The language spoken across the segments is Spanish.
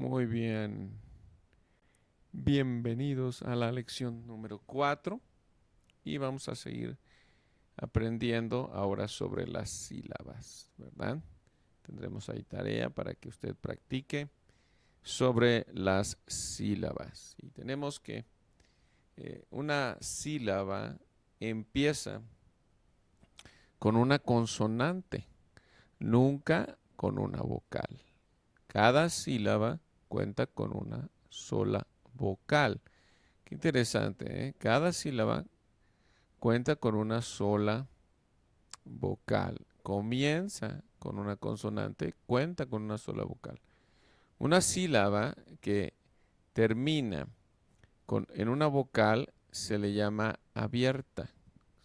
Muy bien. Bienvenidos a la lección número 4 y vamos a seguir aprendiendo ahora sobre las sílabas, ¿verdad? Tendremos ahí tarea para que usted practique sobre las sílabas. Y tenemos que una sílaba empieza con una consonante, nunca con una vocal. Cada sílaba cuenta con una sola vocal. Qué interesante, ¿eh? Cada sílaba cuenta con una sola vocal. Comienza con una consonante, cuenta con una sola vocal. Una sílaba que termina en una vocal se le llama abierta,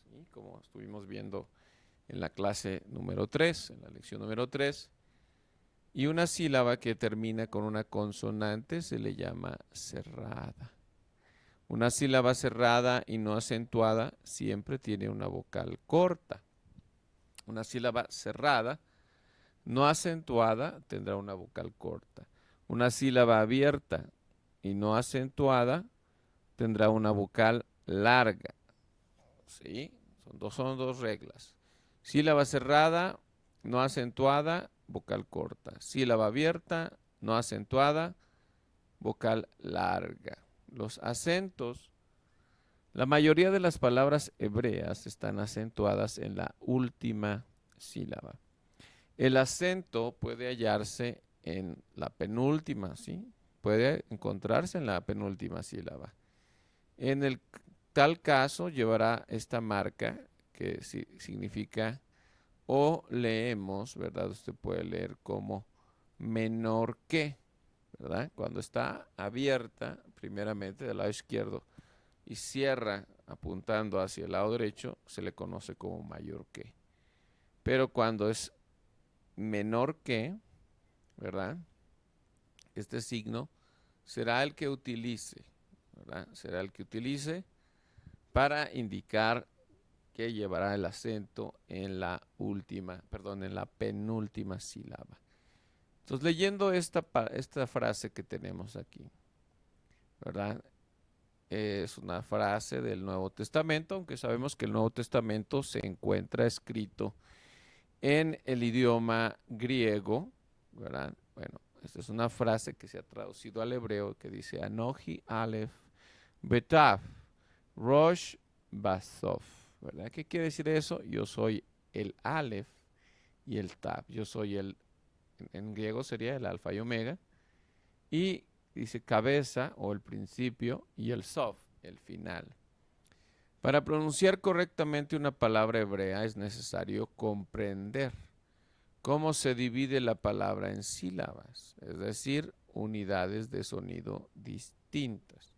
¿sí? Como estuvimos viendo en la clase número 3, en la lección número 3. Y una sílaba que termina con una consonante se le llama cerrada. Una sílaba cerrada y no acentuada siempre tiene una vocal corta. Una sílaba cerrada, no acentuada, tendrá una vocal corta. Una sílaba abierta y no acentuada tendrá una vocal larga. ¿Sí? Son dos reglas. Sílaba cerrada, no acentuada, vocal corta. Sílaba abierta, no acentuada, vocal larga. Los acentos, la mayoría de las palabras hebreas están acentuadas en la última sílaba. El acento puede hallarse en la penúltima, ¿sí? Puede encontrarse en la penúltima sílaba. En el tal caso llevará esta marca que significa o leemos, ¿verdad? Usted puede leer como menor que, ¿verdad? Cuando está abierta, primeramente del lado izquierdo, y cierra apuntando hacia el lado derecho, se le conoce como mayor que. Pero cuando es menor que, ¿verdad? Este signo será el que utilice, ¿verdad? Será el que utilice para indicar que llevará el acento en la en la penúltima sílaba. Entonces, leyendo esta frase que tenemos aquí, ¿verdad? Es una frase del Nuevo Testamento, aunque sabemos que el Nuevo Testamento se encuentra escrito en el idioma griego, ¿verdad? Bueno, esta es una frase que se ha traducido al hebreo que dice Anoji Aleph Betaf Rosh Basof, ¿verdad? ¿Qué quiere decir eso? Yo soy el Aleph y el Tav. Yo soy en griego sería el alfa y omega, y dice cabeza o el principio y el sof, el final. Para pronunciar correctamente una palabra hebrea es necesario comprender cómo se divide la palabra en sílabas, es decir, unidades de sonido distintas.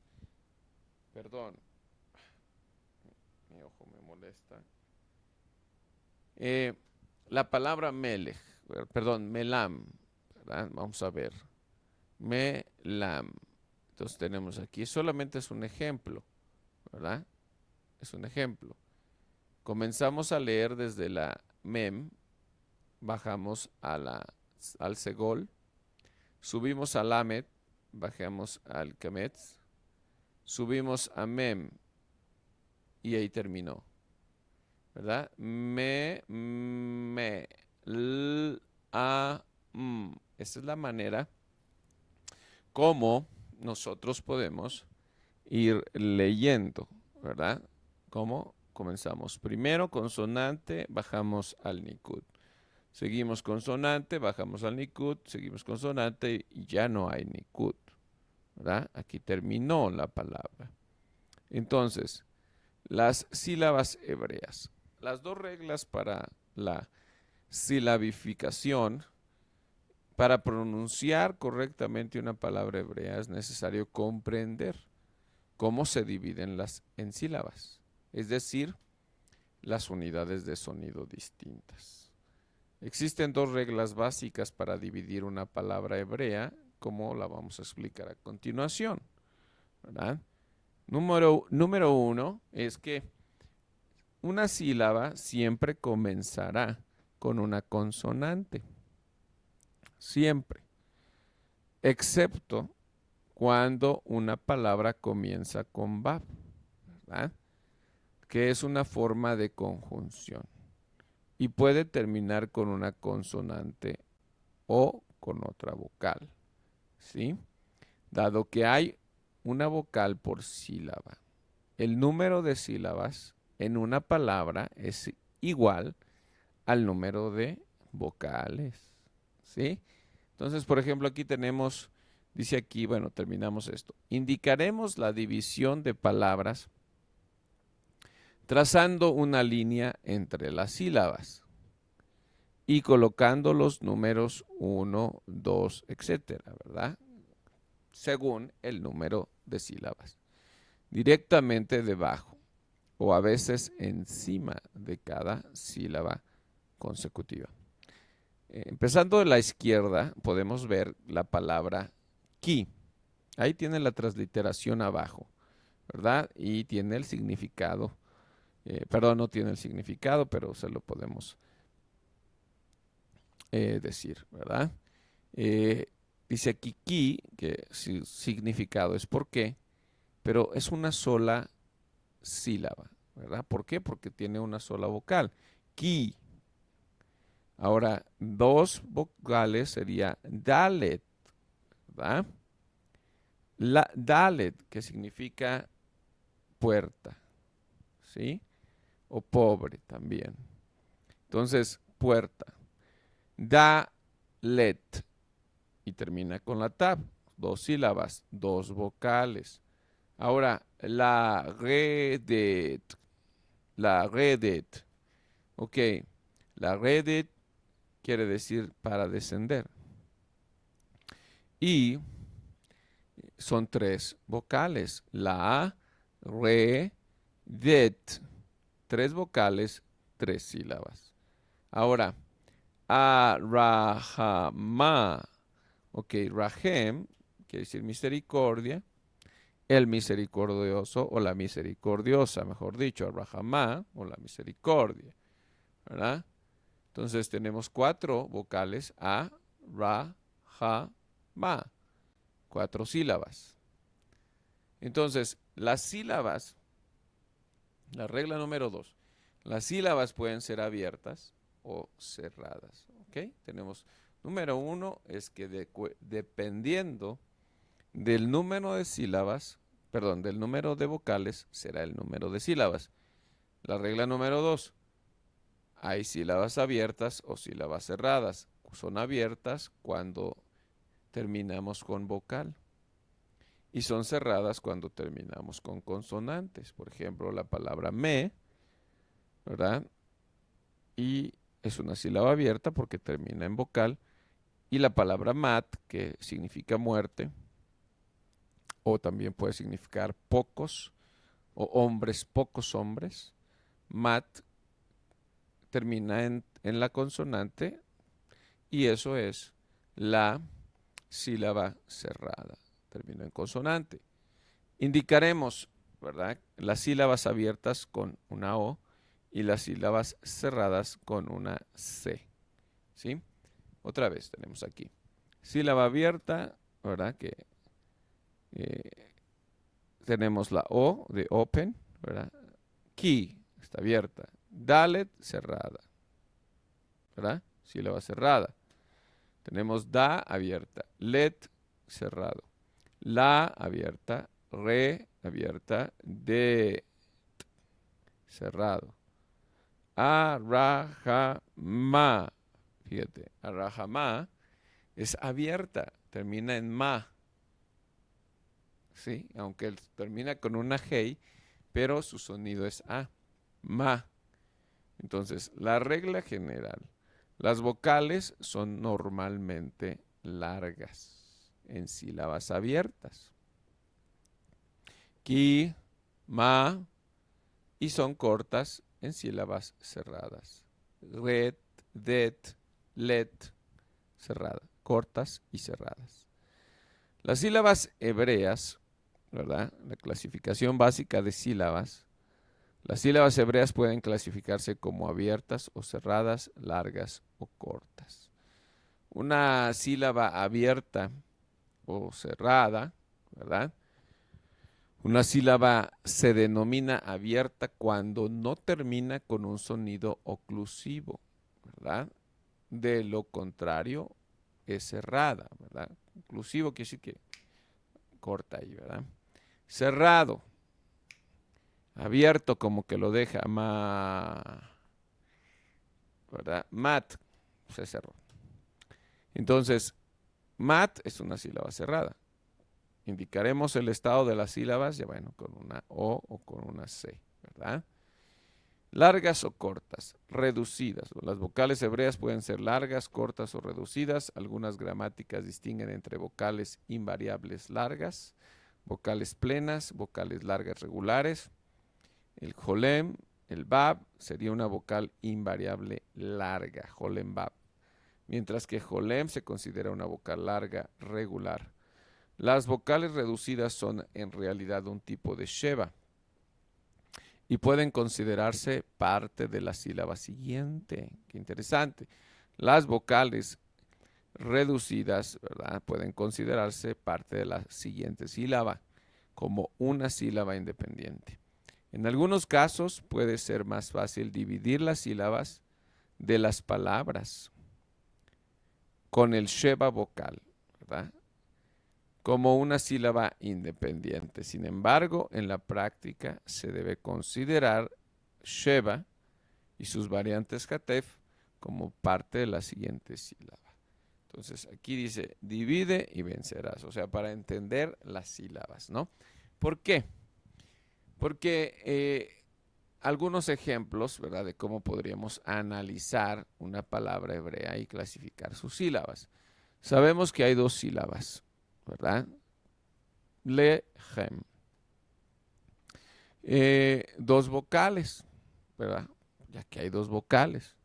Perdón, mi ojo me molesta. Eh, la palabra melech, melam, ¿verdad? Vamos a ver. Melam. Entonces tenemos aquí, solamente es un ejemplo, ¿verdad? Es un ejemplo. Comenzamos a leer desde la mem, bajamos al segol, subimos al lamet, bajamos al kametz, subimos a mem y ahí terminó, ¿verdad? L, a, m. Esta es la manera como nosotros podemos ir leyendo, ¿verdad? ¿Cómo comenzamos? Primero consonante, bajamos al nikud. Seguimos consonante, bajamos al nikud, seguimos consonante y ya no hay nikud, ¿verdad? Aquí terminó la palabra. Entonces, las sílabas hebreas. Las dos reglas para la silabificación. Para pronunciar correctamente una palabra hebrea es necesario comprender cómo se dividen en sílabas, es decir, las unidades de sonido distintas. Existen dos reglas básicas para dividir una palabra hebrea, como la vamos a explicar a continuación, ¿verdad? Número uno es que una sílaba siempre comenzará con una consonante. Siempre. excepto cuando una palabra comienza con Vav, ¿verdad? Que es una forma de conjunción y puede terminar con una consonante o con otra vocal, ¿sí? Dado que hay una vocal por sílaba, el número de sílabas en una palabra es igual al número de vocales, ¿sí? Entonces, por ejemplo, aquí tenemos, dice aquí, bueno, terminamos esto. Indicaremos la división de palabras trazando una línea entre las sílabas y colocando los números 1, 2, etcétera, ¿verdad? Según el número de sílabas, directamente debajo o a veces encima de cada sílaba consecutiva. Empezando de la izquierda, podemos ver la palabra ki. Ahí tiene la transliteración abajo, ¿verdad? Y tiene el significado. Perdón, no tiene el significado, pero se lo podemos decir, ¿verdad? Dice aquí ki, que su significado es por qué, pero es una sola sílaba, ¿verdad? ¿Por qué? Porque tiene una sola vocal. Ki. Ahora, dos vocales sería dalet, ¿verdad? La dalet, que significa puerta, ¿sí? O pobre también. Entonces, puerta. Dalet. Y termina con la tab. Dos sílabas, dos vocales. Ahora, la redet. La redet. Ok. La redet quiere decir para descender. Y son tres vocales. La, re, det. Tres vocales, tres sílabas. Ahora, arahama. Ok, rahem quiere decir misericordia. El misericordioso o la misericordiosa, mejor dicho, arahama o la misericordia. ¿Verdad? Entonces tenemos cuatro vocales, a, ra, ja, ma. Cuatro sílabas. Entonces, las sílabas, la regla número 2, las sílabas pueden ser abiertas o cerradas. ¿Ok? Tenemos, número 1 es que dependiendo del número de sílabas, perdón, del número de vocales, será el número de sílabas. La regla número 2, hay sílabas abiertas o sílabas cerradas. Son abiertas cuando terminamos con vocal y son cerradas cuando terminamos con consonantes. Por ejemplo, la palabra me, ¿verdad? Y es una sílaba abierta porque termina en vocal. Y la palabra mat, que significa muerte, o también puede significar pocos, o hombres, pocos hombres. Mat termina en la consonante y eso es la sílaba cerrada. Termina en consonante. Indicaremos, ¿verdad?, las sílabas abiertas con una O y las sílabas cerradas con una C. ¿Sí? Otra vez tenemos aquí. Sílaba abierta, ¿verdad? Que tenemos la O de open, ¿verdad? Ki está abierta. Dalet cerrada, ¿verdad? Sílaba cerrada. Tenemos da abierta. Let cerrado. La abierta. Re abierta. De cerrado. Arahama. Fíjate, arahama es abierta, termina en ma. ¿Sí? Aunque termina con una G, pero su sonido es A. Ma. Entonces, la regla general. Las vocales son normalmente largas en sílabas abiertas. Ki, ma, y son cortas en sílabas cerradas. Ret, det, let, cerrada, cortas y cerradas. Las sílabas hebreas, ¿verdad? La clasificación básica de sílabas. Las sílabas hebreas pueden clasificarse como abiertas o cerradas, largas o cortas. Una sílaba abierta o cerrada, ¿verdad? Una sílaba se denomina abierta cuando no termina con un sonido oclusivo, ¿verdad? De lo contrario, es cerrada, ¿verdad? Oclusivo quiere decir que corta ahí, ¿verdad? Cerrado, abierto como que lo deja ¿verdad? Mat, se cerró. Entonces, mat es una sílaba cerrada. Indicaremos el estado de las sílabas, ya bueno, con una O con una C, ¿verdad? Largas o cortas, reducidas. Las vocales hebreas pueden ser largas, cortas o reducidas. Algunas gramáticas distinguen entre vocales invariables largas, vocales plenas, vocales largas regulares. El jolem, el bab, sería una vocal invariable larga, jolem bab. Mientras que jolem se considera una vocal larga regular. Las vocales reducidas son en realidad un tipo de sheva y pueden considerarse parte de la sílaba siguiente. Qué interesante. Las vocales reducidas, ¿verdad?, pueden considerarse parte de la siguiente sílaba, como una sílaba independiente. En algunos casos puede ser más fácil dividir las sílabas de las palabras con el sheva vocal, ¿verdad?, como una sílaba independiente. Sin embargo, en la práctica se debe considerar sheva y sus variantes hatef como parte de la siguiente sílaba. Entonces, aquí dice, divide y vencerás, o sea, para entender las sílabas, ¿no? ¿Por qué? Porque algunos ejemplos, ¿verdad?, de cómo podríamos analizar una palabra hebrea y clasificar sus sílabas. Sabemos que hay dos sílabas, ¿verdad? Lehem. Dos vocales, ¿verdad? Ya que hay dos vocales.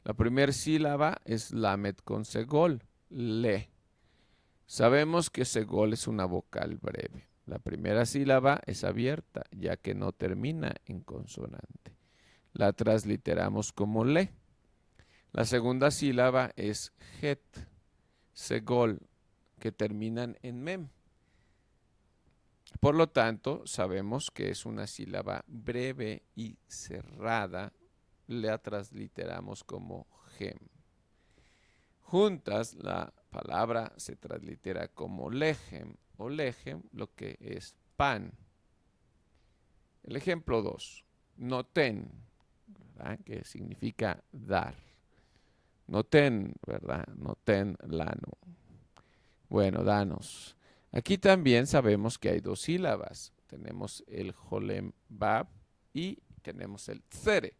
La primera sílaba es lamet con segol, le. Sabemos que segol es una vocal breve. La primera sílaba es abierta, ya que no termina en consonante. La transliteramos como le. La segunda sílaba es het, segol, que terminan en mem. Por lo tanto, sabemos que es una sílaba breve y cerrada. La transliteramos como gem. Juntas, la palabra se translitera como lejem o lejem, lo que es pan. El ejemplo 2, noten, ¿verdad?, que significa dar. Noten, ¿verdad? Noten lano. Bueno, danos. Aquí también sabemos que hay dos sílabas. Tenemos el jolem bab y tenemos el tsere,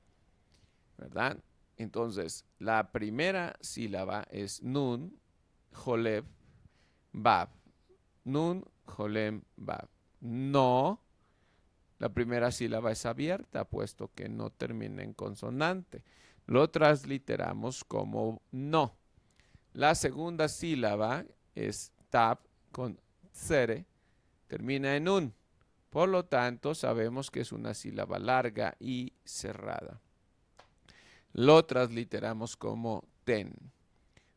¿verdad? Entonces, la primera sílaba es nun, jolem, bab. Nun, jolem, bab. No, la primera sílaba es abierta, puesto que no termina en consonante. Lo transliteramos como no. La segunda sílaba es tab con tsere, termina en un. Por lo tanto, sabemos que es una sílaba larga y cerrada. Lo transliteramos como ten.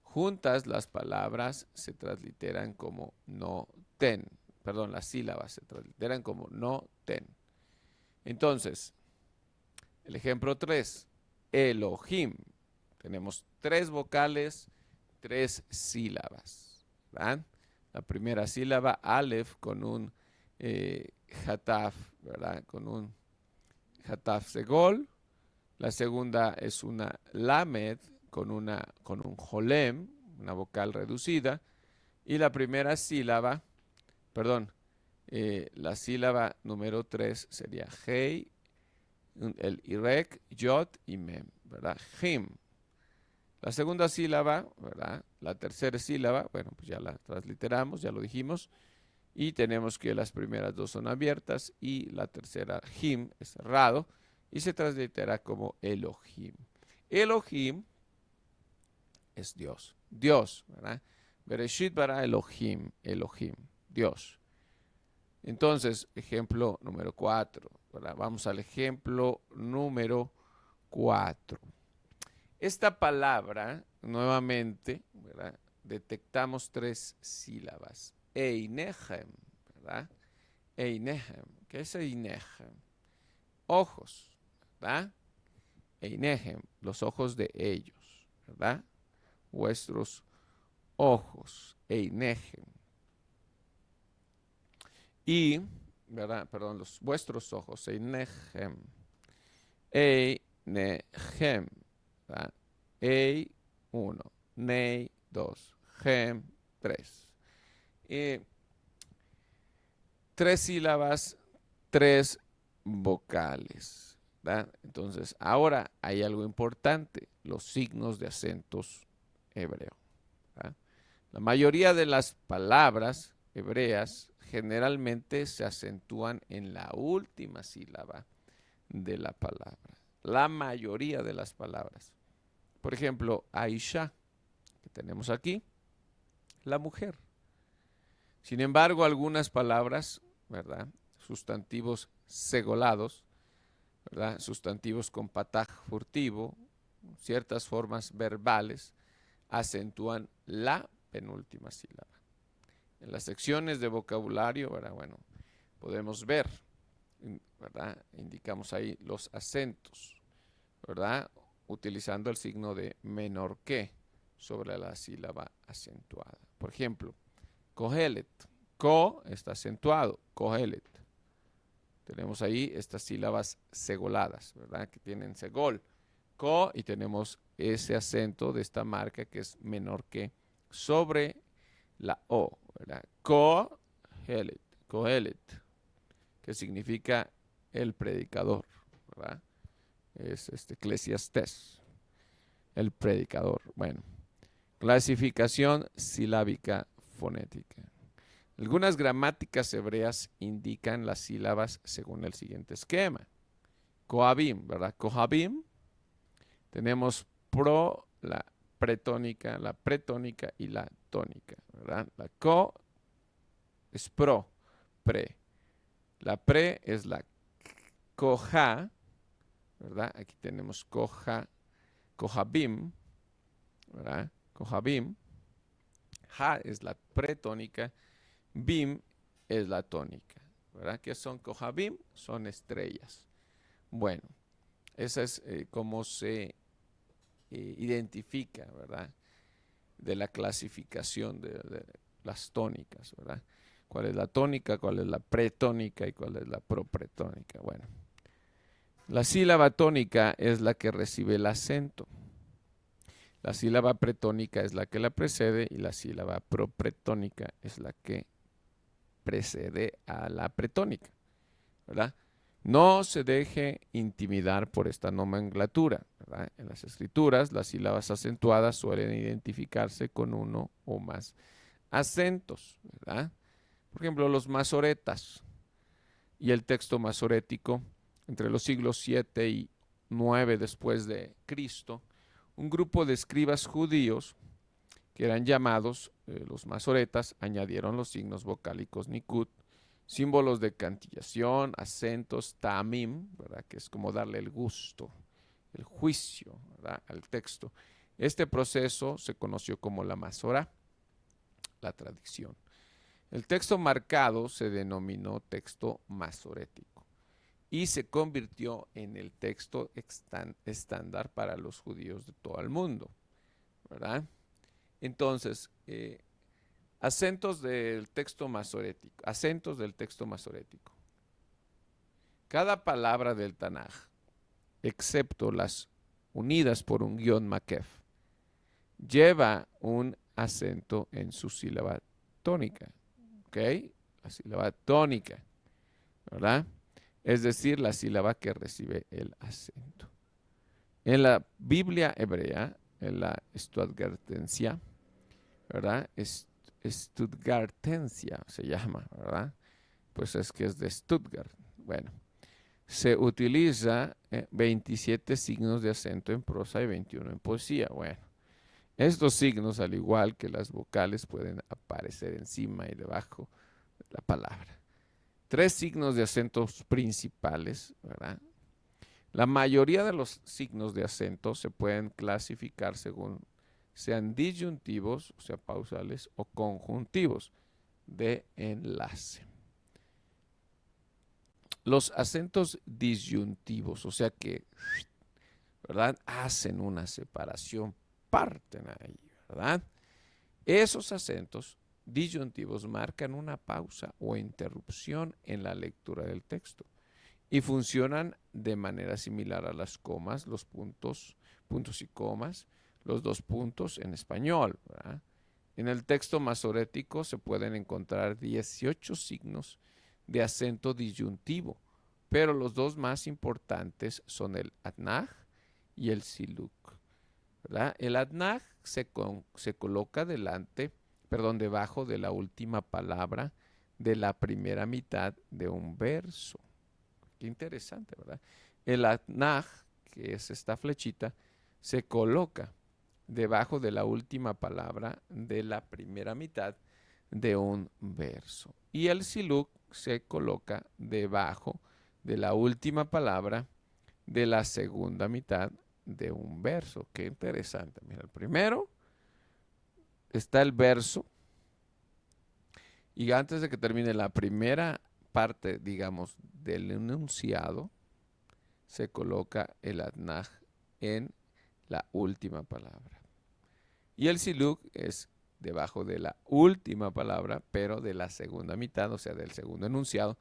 Juntas las palabras se transliteran como no ten. Perdón, las sílabas se transliteran como no ten. Entonces, el ejemplo 3, Elohim. Tenemos tres vocales, tres sílabas, ¿verdad? La primera sílaba, Aleph, con un hataf, ¿verdad? Con un hataf segol. La segunda es una lamed con un jolem, una vocal reducida. Y la primera sílaba, perdón, la sílaba número 3 sería hei, el irek, yot y mem, ¿verdad? Him. La segunda sílaba, ¿verdad? La tercera sílaba, bueno, pues ya la transliteramos, ya lo dijimos. Y tenemos que las primeras dos son abiertas y la tercera, him, es cerrado y se translitera como Elohim. Elohim es Dios. Dios, ¿verdad? Bereshit bara Elohim, Elohim, Dios. Entonces, ejemplo número 4, ¿verdad? Vamos al ejemplo número 4. Esta palabra, nuevamente, ¿verdad?, detectamos tres sílabas. Einechem, ¿verdad? Einechem. ¿Qué es Einechem? Ojos, ¿verdad? Einechem, los ojos de ellos, ¿verdad? Vuestros ojos, Einechem. Y, ¿verdad? Perdón, vuestros ojos, Einechem. Einechem, ¿verdad? Ei, 1, Nei, 2, Gem, 3. 3 sílabas, 3 vocales, ¿verdad? Entonces, ahora hay algo importante, los signos de acentos hebreo, ¿verdad? La mayoría de las palabras hebreas generalmente se acentúan en la última sílaba de la palabra. La mayoría de las palabras. Por ejemplo, Aisha, que tenemos aquí, la mujer. Sin embargo, algunas palabras, ¿verdad? Sustantivos segolados, ¿verdad? Sustantivos con pataj furtivo, ciertas formas verbales, acentúan la penúltima sílaba. En las secciones de vocabulario, ¿verdad? Bueno, podemos ver, ¿verdad? Indicamos ahí los acentos, ¿verdad? Utilizando el signo de menor que sobre la sílaba acentuada. Por ejemplo, Kohelet. Ko está acentuado. Kohelet. Tenemos ahí estas sílabas segoladas, ¿verdad? Que tienen segol. Ko, y tenemos ese acento de esta marca que es menor que sobre la O, ¿verdad? Kohelet. Kohelet. Que significa el predicador, ¿verdad? Es Eclesiastés, el predicador. Bueno, clasificación silábica fonética. Algunas gramáticas hebreas indican las sílabas según el siguiente esquema. Kohabim, ¿verdad? Kohabim, tenemos la pretónica y la tónica, ¿verdad? La ko es pre. La pre es la koja, ¿verdad? Aquí tenemos kohabim, ¿verdad? Kohabim. Ja es la pretónica, bim es la tónica, ¿verdad? ¿Qué son kohabim? Son estrellas. Bueno, esa es cómo se identifica, ¿verdad? De la clasificación de las tónicas, ¿verdad? ¿Cuál es la tónica, cuál es la pretónica y cuál es la propretónica? Bueno, la sílaba tónica es la que recibe el acento. La sílaba pretónica es la que la precede y la sílaba propretónica es la que precede a la pretónica, ¿verdad? No se deje intimidar por esta nomenclatura, ¿verdad? En las escrituras, las sílabas acentuadas suelen identificarse con uno o más acentos, ¿verdad? Por ejemplo, los masoretas y el texto masorético entre los siglos 7 y 9 después de Cristo, un grupo de escribas judíos que eran llamados los masoretas añadieron los signos vocálicos nikud, símbolos de cantillación, acentos, tamim, ¿verdad? Que es como darle el gusto, el juicio, ¿verdad? Al texto. Este proceso se conoció como la Masorá, la tradición. El texto marcado se denominó texto masorético y se convirtió en el texto estándar para los judíos de todo el mundo, ¿verdad? Entonces, acentos del texto masorético. Acentos del texto masorético. Cada palabra del Tanaj, excepto las unidas por un guión makef, lleva un acento en su sílaba tónica. ¿Ok? La sílaba tónica, ¿verdad? Es decir, la sílaba que recibe el acento. En la Biblia hebrea, en la Stuttgartensia, ¿verdad? Stuttgartensia se llama, ¿verdad? Pues es que es de Stuttgart. Bueno, se utiliza 27 signos de acento en prosa y 21 en poesía. Bueno, estos signos, al igual que las vocales, pueden aparecer encima y debajo de la palabra. 3 signos de acentos principales, ¿verdad? La mayoría de los signos de acento se pueden clasificar según sean disyuntivos, o sea, pausales, o conjuntivos. de enlace. Los acentos disyuntivos, o sea que, ¿verdad? Hacen una separación, parten ahí, ¿verdad? Esos acentos disyuntivos marcan una pausa o interrupción en la lectura del texto y funcionan de manera similar a las comas, los puntos, puntos y comas, los dos puntos en español, ¿verdad? En el texto masorético se pueden encontrar 18 signos de acento disyuntivo, pero los dos más importantes son el adnaj y el siluk, ¿verdad? El adnaj se coloca debajo de la última palabra de la primera mitad de un verso. Qué interesante, ¿verdad? El adnaj, que es esta flechita, se coloca debajo de la última palabra de la primera mitad de un verso. Y el siluk se coloca debajo de la última palabra de la segunda mitad de un verso. Qué interesante. Mira, el primero está el verso y antes de que termine la primera parte, digamos, del enunciado, se coloca el adnaj en la última palabra. Y el siluk es debajo de la última palabra, pero de la segunda mitad, o sea, del segundo enunciado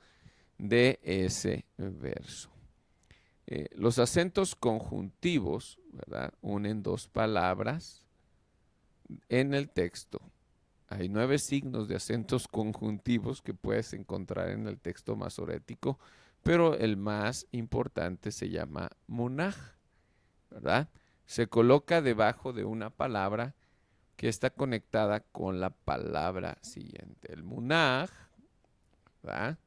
de ese verso. Los acentos conjuntivos, ¿verdad? Unen dos palabras en el texto. Hay 9 signos de acentos conjuntivos que puedes encontrar en el texto masorético, pero el más importante se llama munaj, ¿verdad? Se coloca debajo de una palabra que está conectada con la palabra siguiente. El munaj, ¿verdad?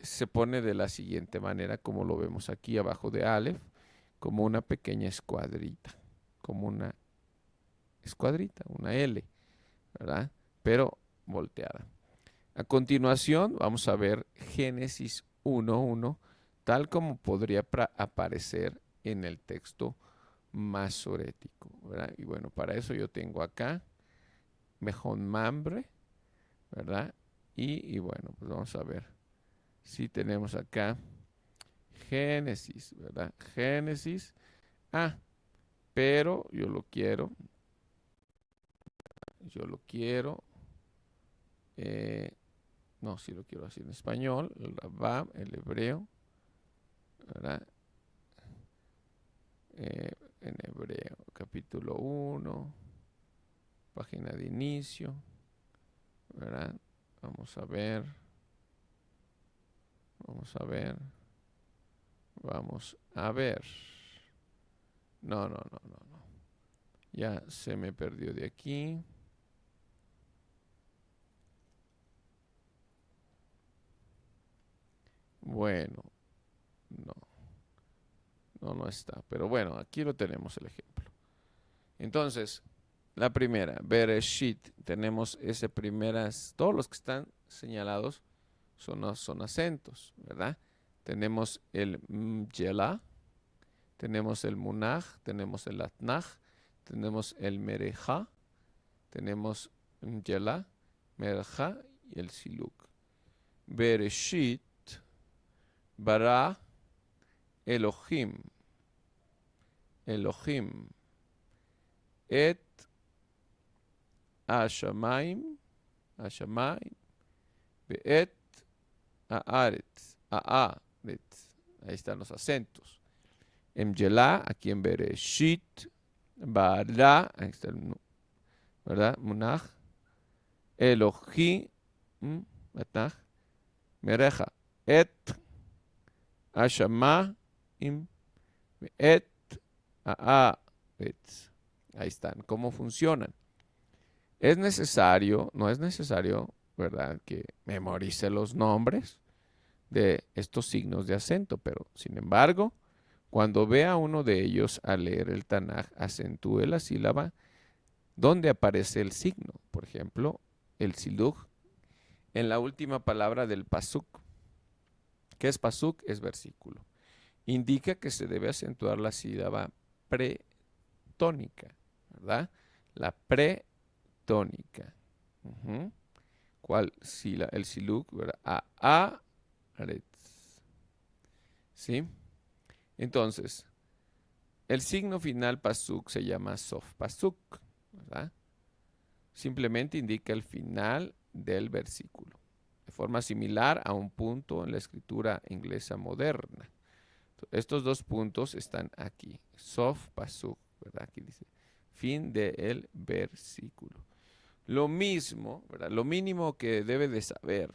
Se pone de la siguiente manera, como lo vemos aquí abajo de Aleph, como una pequeña escuadrita, como una escuadrita, una L, ¿verdad? Pero volteada. A continuación vamos a ver Génesis 1:1, tal como podría aparecer en el texto masorético, ¿verdad? Y bueno, para eso yo tengo acá Mejón Mambre, ¿verdad? Y bueno, pues vamos a ver si tenemos acá Génesis, ¿verdad? Génesis. Pero yo lo quiero, no, si lo quiero así en español, el Rambam, el hebreo, ¿verdad? En hebreo, capítulo 1, página de inicio, ¿verdad? Vamos a ver, vamos a ver, vamos a ver. No, no, no, no, no. Ya se me perdió de aquí. Bueno, no, no está. Pero bueno, aquí lo tenemos el ejemplo. Entonces, la primera, Bereshit, tenemos ese primeras, todos los que están señalados son acentos, ¿verdad? Tenemos el mjela, tenemos el munaj, tenemos el atnaj, tenemos el mereja, tenemos mjela, mereja y el siluk. Bereshit, bara, Elohim, Elohim, et השמיים, ואת הארץ, ahí están los acentos. En Yelá, aquí en Bereshit, Bara, ahí está el, ¿verdad? Munaj, Elohim, Atnaj, Mereja, Et, Hashamayim, Et, Haaretz. Ahí están, ¿cómo funcionan? Es necesario, no es necesario, ¿verdad?, que memorice los nombres de estos signos de acento, pero sin embargo, cuando vea uno de ellos al leer el Tanaj, acentúe la sílaba donde aparece el signo. Por ejemplo, el siluk en la última palabra del pasuk. ¿Qué es pasuk? Es versículo. Indica que se debe acentuar la sílaba pretónica, ¿verdad? La pretónica. ¿Cuál sílaba? El siluk, ¿verdad? Aretz. ¿Sí? Entonces, el signo final pasuk se llama sof pasuk, ¿verdad? Simplemente indica el final del versículo, de forma similar a un punto en la escritura inglesa moderna. Estos dos puntos están aquí, sof pasuk, ¿verdad? Aquí dice fin del versículo. Lo mismo, ¿verdad? Lo mínimo que debe de saber,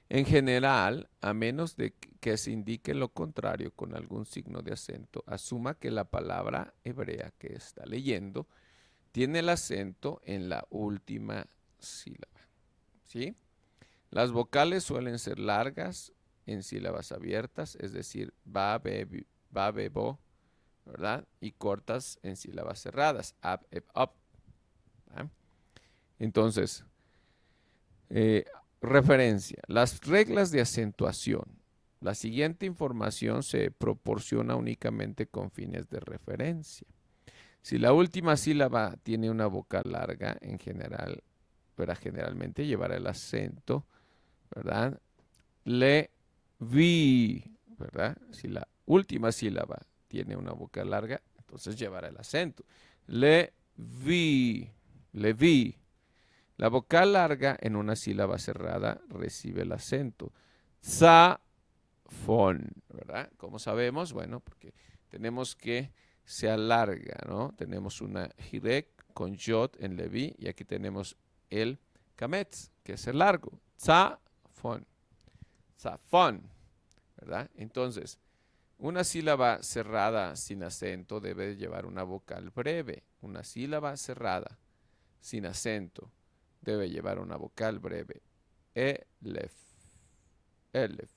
en general, a menos de que se indique lo contrario con algún signo de acento, asuma que la palabra hebrea que está leyendo tiene el acento en la última sílaba, ¿sí? Las vocales suelen ser largas en sílabas abiertas, es decir, ba, be, bo, ¿verdad? Y cortas en sílabas cerradas, ab, eb, up. ¿Verdad? Entonces, referencia. Las reglas de acentuación. La siguiente información se proporciona únicamente con fines de referencia. Si la última sílaba tiene una vocal larga, en general, ¿verdad? Generalmente llevará el acento, ¿verdad? Le, vi, ¿verdad? Si la última sílaba tiene una vocal larga, entonces llevará el acento. Le, vi, le vi. La vocal larga en una sílaba cerrada recibe el acento. Za, fon, ¿verdad? ¿Cómo sabemos? Bueno, porque tenemos que se alarga, ¿no? Tenemos una jirek con yod en levi y aquí tenemos el kametz, que es el largo. Zafón, zafón, ¿verdad? Entonces, una sílaba cerrada sin acento debe llevar una vocal breve. Una sílaba cerrada sin acento debe llevar una vocal breve. Elef, elef,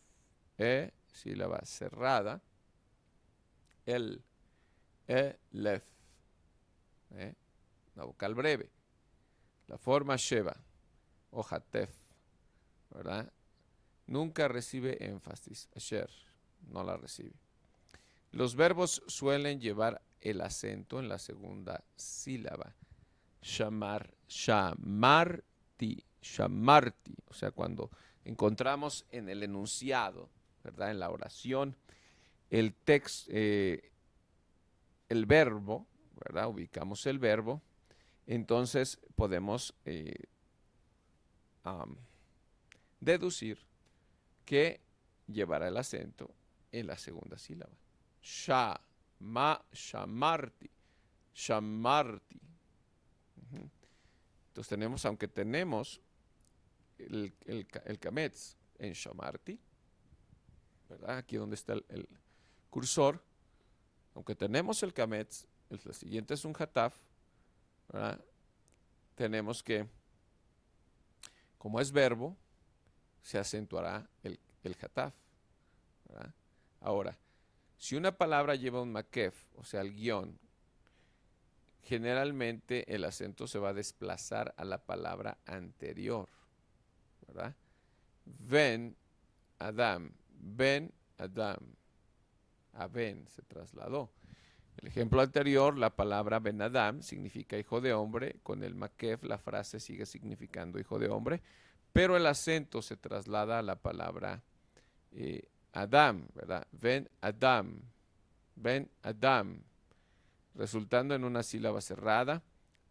sílaba cerrada. El, elef, una vocal breve. La forma sheva o hatef, ¿verdad? Nunca recibe énfasis. Asher, no la recibe. Los verbos suelen llevar el acento en la segunda sílaba. Shamar, shamarti, shamarti. O sea, cuando encontramos en el enunciado, ¿verdad? En la oración, el texto, el verbo, ¿verdad? Ubicamos el verbo, entonces podemos deducir que llevará el acento en la segunda sílaba. Shamarti, shamarti. Entonces tenemos, aunque tenemos el kametz en shamarti, ¿verdad? Aquí donde está el cursor, aunque tenemos el kametz, el siguiente es un hataf, ¿verdad? Tenemos que, como es verbo, se acentuará el hataf, ¿verdad? Ahora, si una palabra lleva un makef, o sea, el guión, generalmente el acento se va a desplazar a la palabra anterior, ¿verdad? Ben Adam, Ben Adam, a Ben se trasladó. El ejemplo anterior, la palabra Ben Adam significa hijo de hombre, con el makef la frase sigue significando hijo de hombre, pero el acento se traslada a la palabra Adam, ¿verdad? Ben Adam, Ben Adam, resultando en una sílaba cerrada,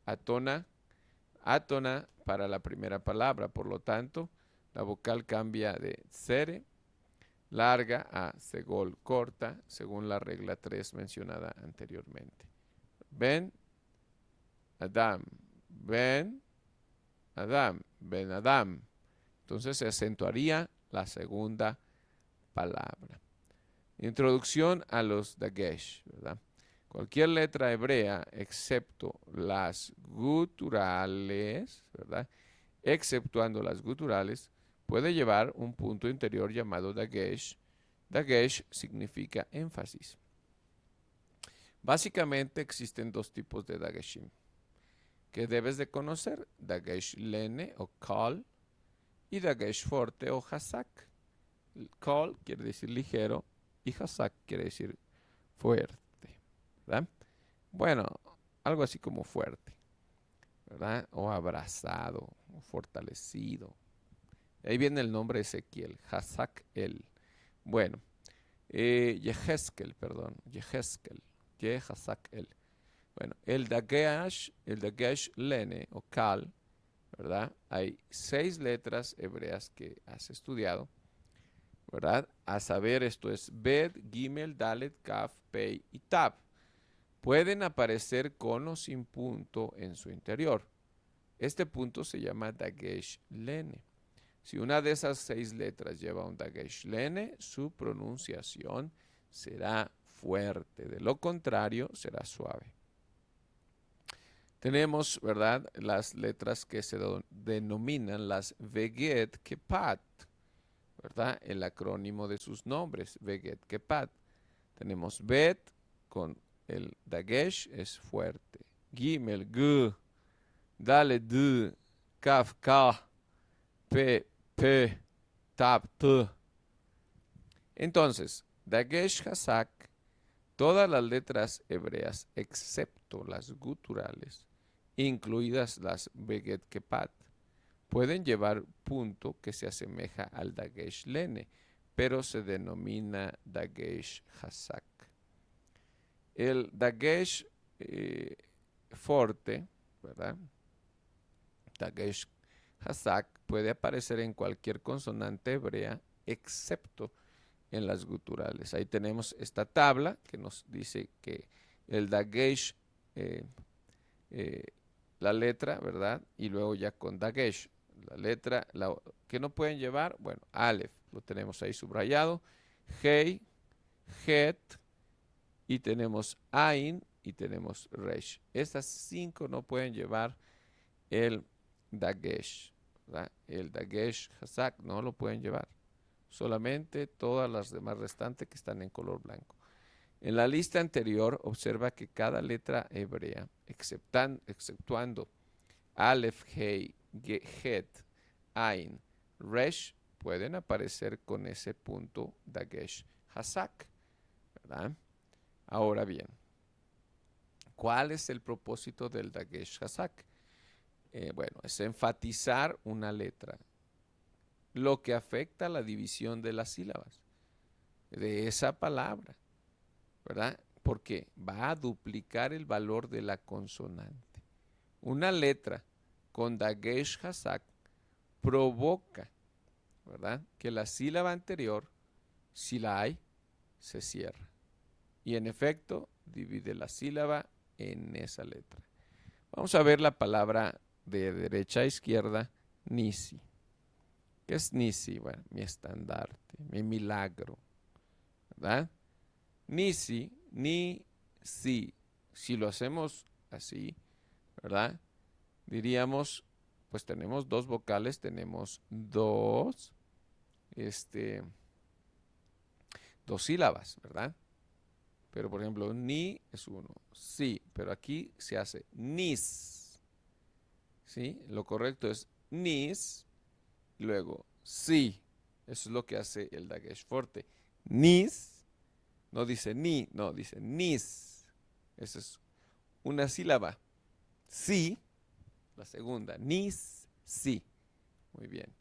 atona para la primera palabra. Por lo tanto, la vocal cambia de tsere, larga, a segol, corta, según la regla 3 mencionada anteriormente. Ben Adam, Ben Adam, Ben Adam. Entonces se acentuaría la segunda palabra. Introducción a los dagesh, ¿verdad? Cualquier letra hebrea, excepto las guturales, ¿verdad? Exceptuando las guturales, puede llevar un punto interior llamado dagesh. Dagesh significa énfasis. Básicamente existen dos tipos de dageshim que debes de conocer: dagesh lene o kal y dagesh forte o hasak. Kal quiere decir ligero y hasak quiere decir fuerte, ¿verdad? Bueno, algo así como fuerte, ¿verdad? O abrazado, o fortalecido. Ahí viene el nombre Ezequiel, Hazak el. Bueno, Yehezkel, perdón, Yehazak el. Bueno, el Dagesh Lene o Kal, ¿verdad? Hay 6 letras hebreas que has estudiado, ¿verdad? A saber, esto es Bet, Gimel, Dalet, Kaf, Pei y Tab. Pueden aparecer con o sin punto en su interior. Este punto se llama Dagesh Lene. Si una de esas 6 letras lleva un Dagesh Lene, su pronunciación será fuerte. De lo contrario, será suave. Tenemos, ¿verdad?, las letras que se denominan las Veget Kepat, ¿verdad? El acrónimo de sus nombres, Veget Kepat. Tenemos Bet con el Dagesh, es fuerte. Gimel, G, Dale, D, Kaf, Ka, P, P, Tab, T. Entonces, Dagesh Hazak, todas las letras hebreas, excepto las guturales, incluidas las Veget Kepat, pueden llevar punto que se asemeja al Dagesh Lene, pero se denomina Dagesh Hazak. El Dagesh forte, ¿verdad? Dagesh Hazak puede aparecer en cualquier consonante hebrea, excepto en las guturales. Ahí tenemos esta tabla que nos dice que el Dagesh, la letra, ¿verdad? Y luego ya con Dagesh, la letra, que no pueden llevar, bueno, Aleph, lo tenemos ahí subrayado, Hei, Het, y tenemos Ain, y tenemos Resh. Estas 5 no pueden llevar el Dagesh, ¿verdad? El Dagesh Hazak no lo pueden llevar. Solamente todas las demás restantes que están en color blanco. En la lista anterior, observa que cada letra hebrea, exceptuando Aleph, Hei, Het, Ain, Resh, pueden aparecer con ese punto Dagesh Hazak, ¿verdad? Ahora bien, ¿cuál es el propósito del Dagesh Hazak? Bueno, es enfatizar una letra, lo que afecta a la división de las sílabas de esa palabra, ¿verdad? Porque va a duplicar el valor de la consonante. Una letra con Dagesh Hazak provoca, ¿verdad?, que la sílaba anterior, si la hay, se cierra. Y en efecto, divide la sílaba en esa letra. Vamos a ver la palabra de derecha a izquierda, Nisi. ¿Qué es Nisi? Bueno, mi estandarte, mi milagro, ¿verdad? Nisi, ni, si. Si lo hacemos así, ¿verdad? Diríamos, pues tenemos 2 vocales, tenemos 2 sílabas, ¿verdad? Pero por ejemplo, ni es 1, sí, pero aquí se hace nis, ¿sí? Lo correcto es nis, luego sí. Eso es lo que hace el Dagesh forte. Nis, no dice ni, no, dice nis. Esa es una sílaba. Sí, la segunda, nis, sí. Muy bien.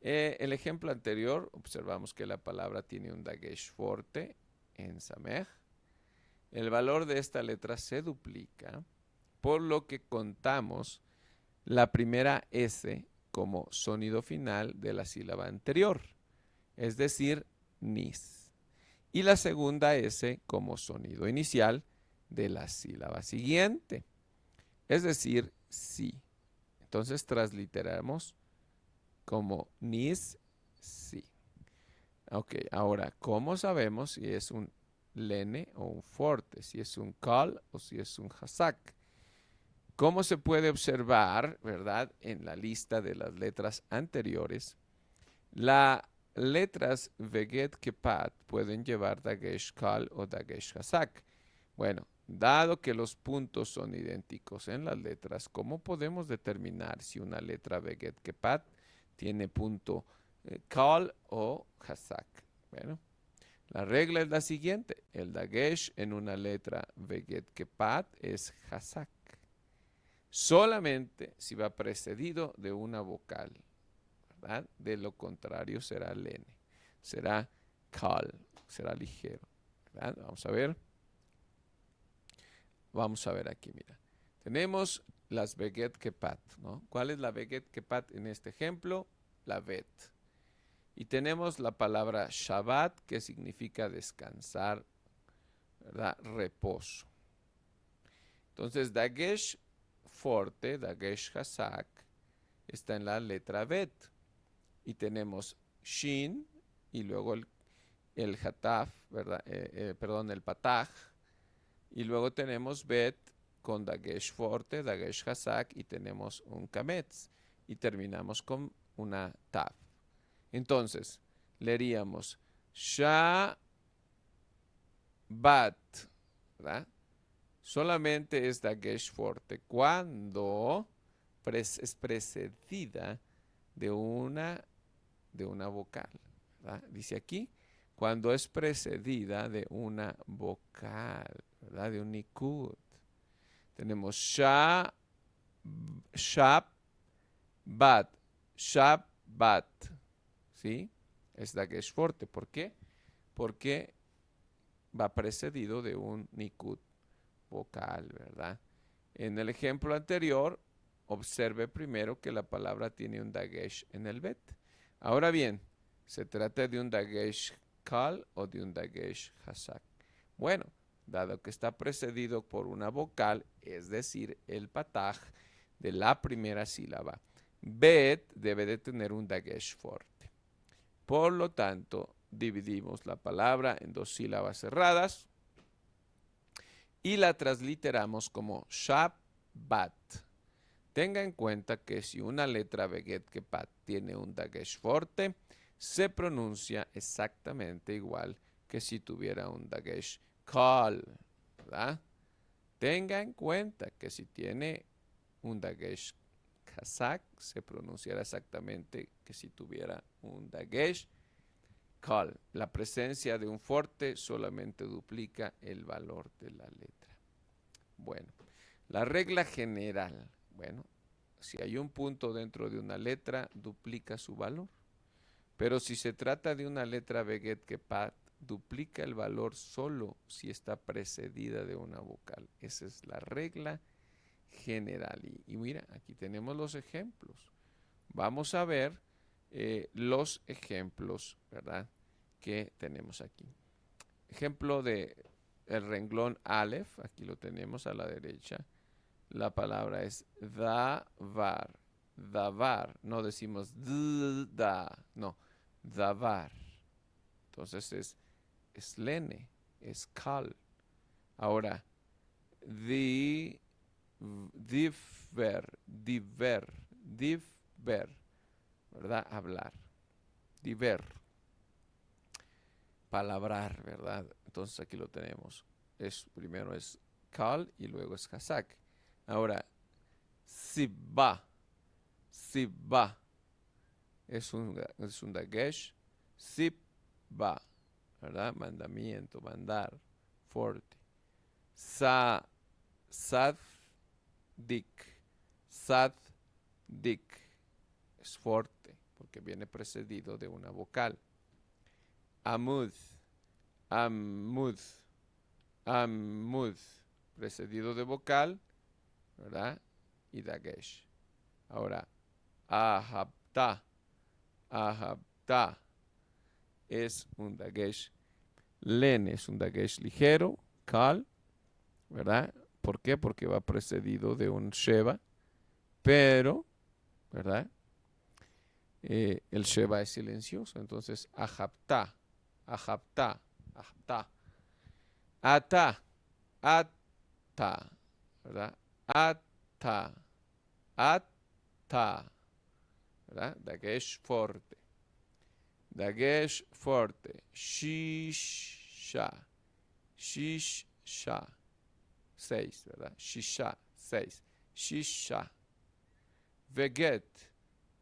El ejemplo anterior, observamos que la palabra tiene un Dagesh forte en Samej. El valor de esta letra se duplica, por lo que contamos la primera S como sonido final de la sílaba anterior, es decir, nis, y la segunda S como sonido inicial de la sílaba siguiente, es decir, si. Entonces transliteramos como nis, si. Ok, ahora, ¿cómo sabemos si es un lene o un forte, si es un kal o si es un hazak? ¿Cómo se puede observar, verdad, en la lista de las letras anteriores? Las letras Veget Kepat pueden llevar Dagesh Kal o Dagesh Hazak. Bueno, dado que los puntos son idénticos en las letras, ¿cómo podemos determinar si una letra Veget Kepat tiene punto Kal o Hazak? Bueno, la regla es la siguiente. El Dagesh en una letra Veget Kepat es Hazak. solamente si va precedido de una vocal, ¿verdad? De lo contrario será lene, será cal, será ligero, ¿verdad? Vamos a ver aquí, mira. Tenemos las veget kepat, ¿no? ¿Cuál es la veget kepat en este ejemplo? La vet. Y tenemos la palabra Shabbat, que significa descansar, ¿verdad? Reposo. Entonces, Dagesh forte, Dagesh Hazak, está en la letra Bet. Y tenemos Shin y luego el Hataf, ¿verdad? Perdón, el Pataj. Y luego tenemos Bet con Dagesh forte, Dagesh Hazak y tenemos un Kametz. Y terminamos con una Taf. Entonces, leeríamos Shabbat, ¿verdad? Solamente es Dagesh forte cuando es precedida de una vocal, ¿verdad? Dice aquí, cuando es precedida de una vocal, ¿verdad? De un nikud. Tenemos Shabbat, Shabbat, ¿sí? Es Dagesh forte. ¿Por qué? Porque va precedido de un nikud vocal, ¿verdad? En el ejemplo anterior, observe primero que la palabra tiene un dagesh en el bet. Ahora bien, ¿se trata de un dagesh kal o de un dagesh hazak? Bueno, dado que está precedido por una vocal, es decir, el pataj de la primera sílaba, bet debe de tener un dagesh fuerte. Por lo tanto, dividimos la palabra en dos sílabas cerradas y la transliteramos como Shabbat. Tenga en cuenta que si una letra Veget Kepat tiene un Dagesh forte, se pronuncia exactamente igual que si tuviera un Dagesh Kal, ¿verdad? Tenga en cuenta que si tiene un Dagesh Kazak, se pronunciará exactamente que si tuviera un Dagesh Kal. La presencia de un forte solamente duplica el valor de la letra. Bueno, la regla general. Bueno, si hay un punto dentro de una letra, duplica su valor. Pero si se trata de una letra Veget Kepat, duplica el valor solo si está precedida de una vocal. Esa es la regla general. Y mira, aquí tenemos los ejemplos. Vamos a ver los ejemplos, ¿verdad? Que tenemos aquí. Ejemplo de el renglón Aleph, aquí lo tenemos a la derecha. La palabra es davar. Davar. No decimos da, no. Davar. Entonces es lene, es kal. Ahora, diver, ¿verdad? Hablar. Diver. Palabrar, ¿verdad? Entonces aquí lo tenemos. Primero es kal y luego es hazak. Ahora, sibba. Sibba. Es un dagesh. Sibba. ¿Verdad? Mandamiento, mandar. Fuerte. Saddik. Saddik. Es fuerte porque viene precedido de una vocal. Amud. Amud. Amud. Precedido de vocal, ¿verdad? Y dagesh. Ahora, ahabta. Ahabta es un dagesh len, es un dagesh ligero, kal, ¿verdad? ¿Por qué? Porque va precedido de un sheva, pero, ¿verdad? El sheva es silencioso, entonces ahabta, ahabta, ahabta. Ata, ata, ¿verdad? Ata, ata, ¿verdad? Dagesh fuerte. Dagesh fuerte. Shisha. Shisha. 6, ¿verdad? Shisha. 6. Shisha. Veget.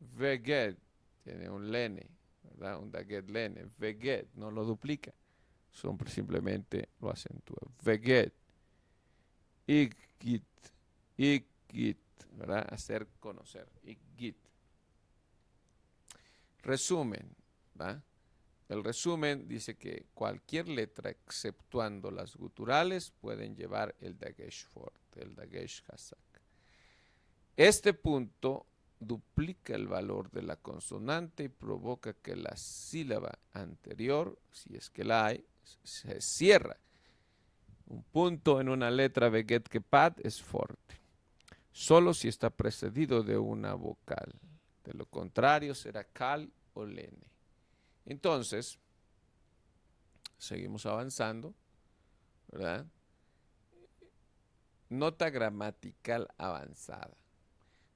Veget. Tiene un lene, ¿verdad? Un daget lene. Veget. No lo duplica. Simplemente lo acentúa. Veget. Igit. Igit. ¿verdad? Hacer conocer. Git. Resumen, ¿va? El resumen dice que cualquier letra, exceptuando las guturales, pueden llevar el dagesh fuerte, el dagesh hazak. Este punto duplica el valor de la consonante y provoca que la sílaba anterior, si es que la hay, se cierra. Un punto en una letra veget kepat es fuerte, solo si está precedido de una vocal. De lo contrario será kal o lene. Entonces, seguimos avanzando, ¿verdad? Nota gramatical avanzada.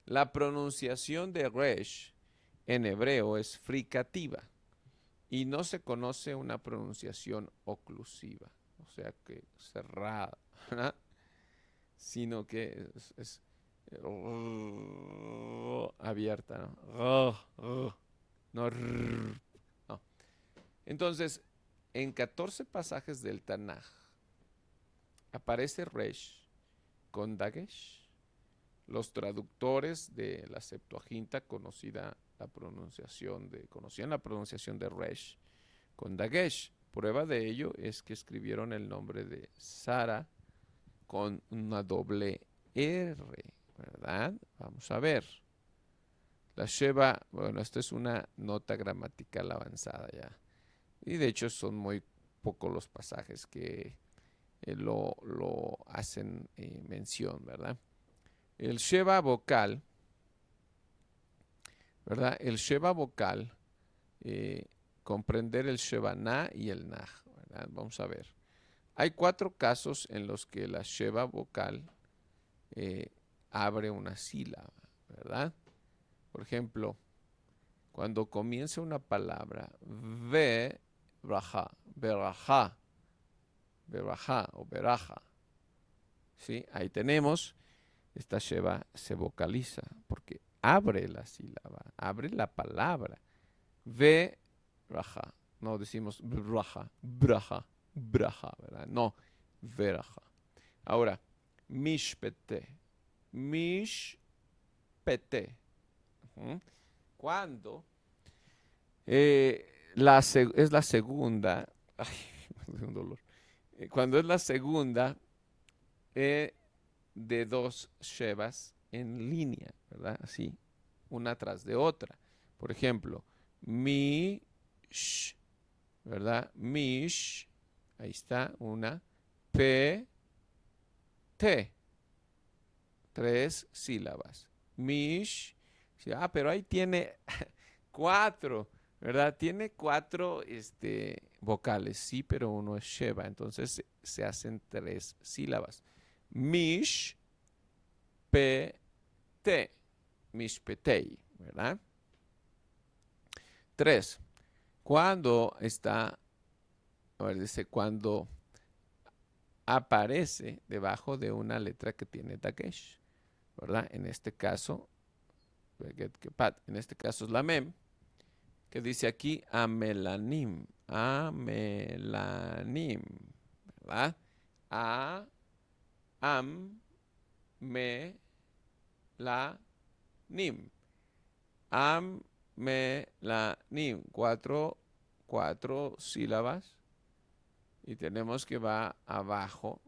La pronunciación de resh en hebreo es fricativa y no se conoce una pronunciación oclusiva, o sea que cerrada, ¿verdad? Sino que es abierta, ¿no? No, no. Entonces, en 14 pasajes del Tanaj aparece resh con dagesh. Los traductores de la Septuaginta conocían la pronunciación de resh con dagesh. Prueba de ello es que escribieron el nombre de Sara con una doble R, ¿verdad? Vamos a ver. La Sheva, bueno, esta es una nota gramatical avanzada ya. Y de hecho son muy pocos los pasajes que lo hacen mención, ¿verdad? El Sheva vocal, ¿verdad? El Sheva vocal, comprender el Sheva na y el Nah, ¿verdad? Vamos a ver. Hay 4 casos en los que la Sheva vocal abre una sílaba, ¿verdad? Por ejemplo, cuando comienza una palabra, ve, braja, beraja, beraja o beraja, ¿sí? Ahí tenemos, esta Sheva se vocaliza porque abre la sílaba, abre la palabra. Ve, braja. No decimos braja, braja, braja, ¿verdad? No, veraja. Ahora, mishpete, mishpete. Cuando es la segunda, ay, un dolor. Cuando es la segunda de 2 shevas en línea, ¿verdad? Así, una tras de otra. Por ejemplo, mish, ¿verdad? Mish, ahí está, una, p, t, 3 sílabas. Mish, pero ahí tiene 4, ¿verdad? Tiene 4 vocales, sí, pero uno es sheva, entonces se hacen 3 sílabas. Mish, p, t, mishpetei, ¿verdad? 3. Cuando está, a ver, dice, cuando aparece debajo de una letra que tiene dagesh, ¿verdad? En este caso, en este caso es la mem, que dice aquí amelanim, amelanim, ¿verdad? A, am, me, la, nim. Am, me, la, nim. 4 sílabas. Y tenemos que va abajo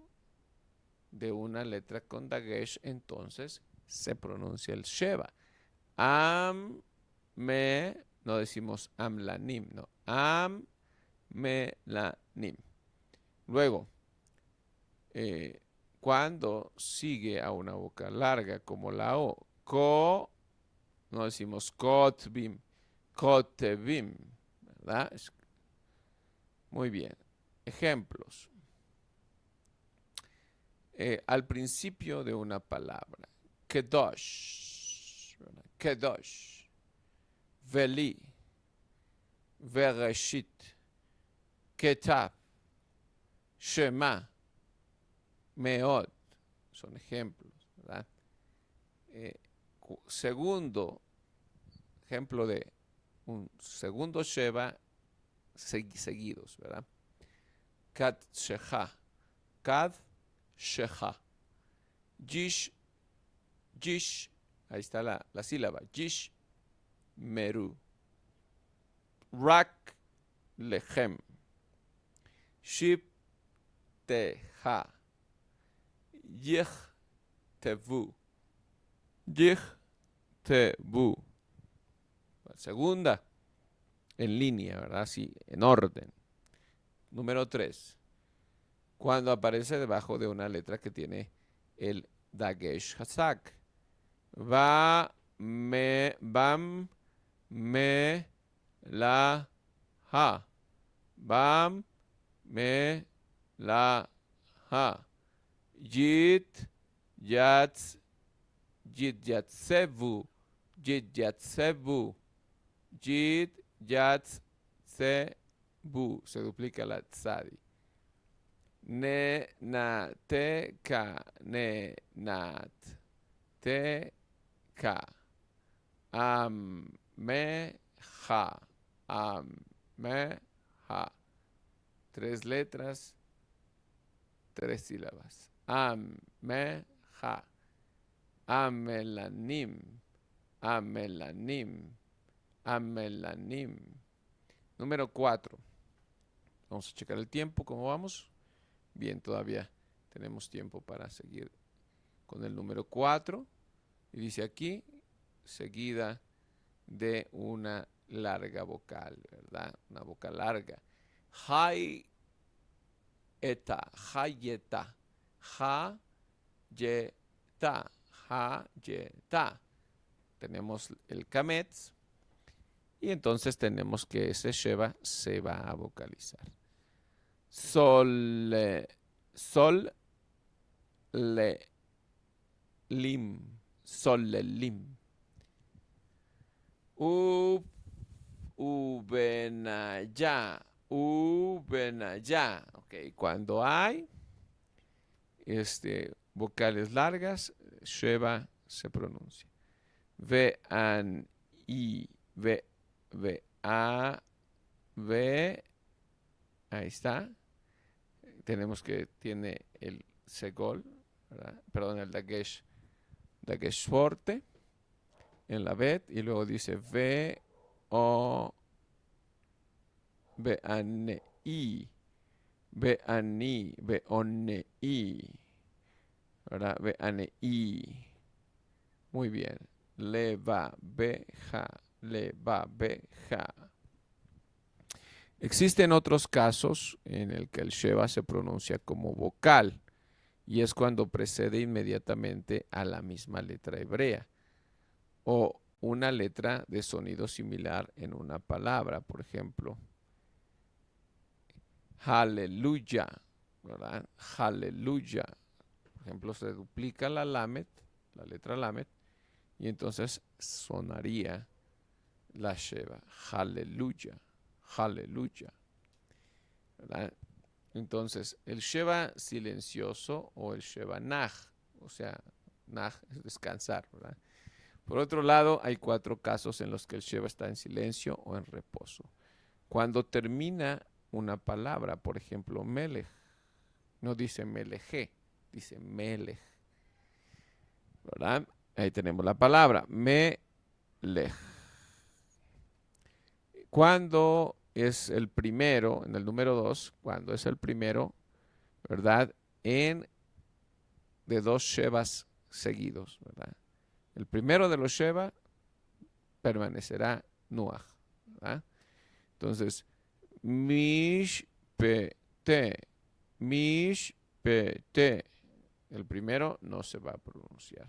de una letra con dagesh, entonces se pronuncia el sheva. Am, me, no decimos amlanim, no. Am, me, la, nim. Luego, cuando sigue a una boca larga como la O, no decimos kotbim, kotebim, ¿verdad? Muy bien. Ejemplos. Al principio de una palabra, kedosh, ¿verdad? Kedosh, veli, vereshit, ketab, shema, meod, son ejemplos, ¿verdad? Segundo ejemplo de un segundo sheva seguidos, ¿verdad? Kad shecha, kad shecha, jish, Yish, ahí está la sílaba. Yish meru. Rak lechem. Ship teha. Yich tevu. Yich tevu. La segunda, en línea, ¿verdad? Sí, en orden. Número 3. Cuando aparece debajo de una letra que tiene el dagesh hazak. Va, me, bam, me, la, ha. Bam, me, la, ha. Yit, yatz, yit, yatsevu. Yit, yatsevu. Yit, yatz, sebu. Se duplica la tzadi. Ne, na, te, ka, ne, nat. Te, ka. Am, me, ja. Am, me, ja. 3 letras, 3 sílabas. Am, me, ja. Amelanim. Amelanim. Amelanim. Número 4. Vamos a checar el tiempo, ¿cómo vamos? Bien, todavía tenemos tiempo para seguir con el número 4. Y dice aquí, seguida de una larga vocal, ¿verdad? Una vocal larga. Hay eta, hayeta, ha, yeta, ha, yeta. Tenemos el kametz y entonces tenemos que ese sheva se va a vocalizar. Sol, sol, le, lim, sol, le, lim. Ubenaya, ubenaya. Ok, cuando hay vocales largas, sheva se pronuncia. Ve, an, i, ve, a, ve. Ahí está. Tenemos que tiene el segol, ¿verdad? Perdón, el dagesh fuerte en la bet y luego dice ve o ve ane i ve ani ve one i, ¿verdad? Ve ane i. Muy bien. Le va beja, le va beja. Existen otros casos en el que el sheva se pronuncia como vocal y es cuando precede inmediatamente a la misma letra hebrea o una letra de sonido similar en una palabra, por ejemplo, aleluya, ¿verdad? Aleluya. Por ejemplo, se duplica la lamet, la letra lamet, y entonces sonaría la sheva, aleluya, aleluya, ¿verdad? Entonces, el sheva silencioso o el sheva naj, o sea, naj es descansar, ¿verdad? Por otro lado, hay 4 casos en los que el sheva está en silencio o en reposo. Cuando termina una palabra, por ejemplo, melech, no dice meleje, dice melech, ¿verdad? Ahí tenemos la palabra, melech. Cuando es el primero, en el número 2, cuando es el primero, ¿verdad? De 2 shevas seguidos, ¿verdad? El primero de los sheva permanecerá nuach, ¿verdad? Entonces, mish te, mish te. El primero no se va a pronunciar.